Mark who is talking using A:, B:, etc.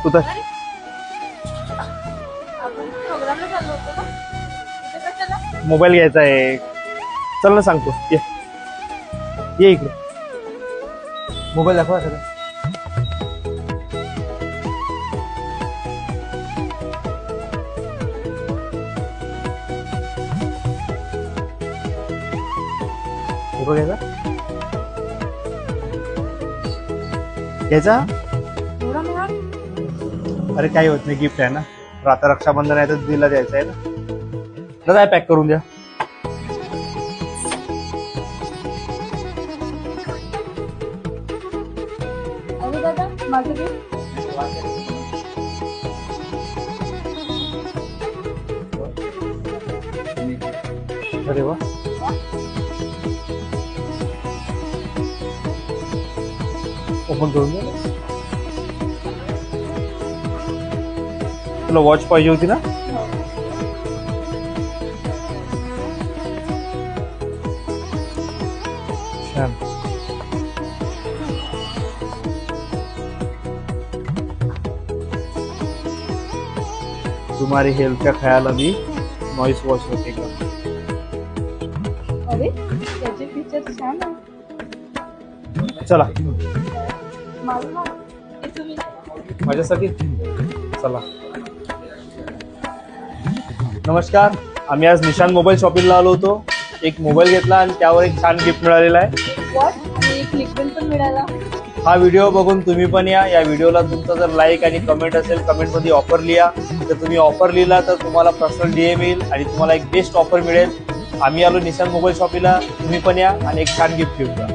A: तू तर
B: आपण प्रोग्रामला चाललो होतो ना, इथे कशाला?
A: मोबाईल घ्यायचा आहे. चल ना सांगतो. ये इकडे. मोबाईल दाखवा सगळं. फोटो घ्यायचा.
B: एवढा महाग?
A: अरे काही होत नाही, गिफ्ट आहे ना. आता रक्षाबंधन आहे तर दिला द्यायचं आहे ना. दादा पॅक करून द्या.
B: अरे दादा, माझं gift?
A: अरे वा. ओपन करून द्या. तुला वॉच पाहिजे होती ना.
B: हो.
A: छान. तुम्हारी हेल्थ का ख्याल अभी नॉइस वॉश रखेगा.
B: अरे त्याचे फीचर्स छान आहे.
A: चला
B: माझं नाव हे तुम्ही.
A: माझ्यासाठी चला. नमस्कार. आम्ही आज निशान मोबाईल शॉपिंगला आलो होतो. एक मोबाईल घेतला आणि त्यावर एक छान गिफ्ट मिळालेला आहे.
B: वॉच आणि एक लिक्विड पण मिळाला.
A: हा व्हिडिओ बघून तुम्ही पण या. या व्हिडिओला तुमचा जर लाईक आणि कमेंट असेल, कमेंटमध्ये ऑफर लिहा. जर तुम्ही ऑफर लिहिला तर तुम्हाला पर्सनल DM येईल आणि तुम्हाला एक बेस्ट ऑफर मिळेल. आम्ही आलो निशान मोबाईल शॉपिंगला. तुम्ही पण या आणि एक छान गिफ्ट घेऊन जा.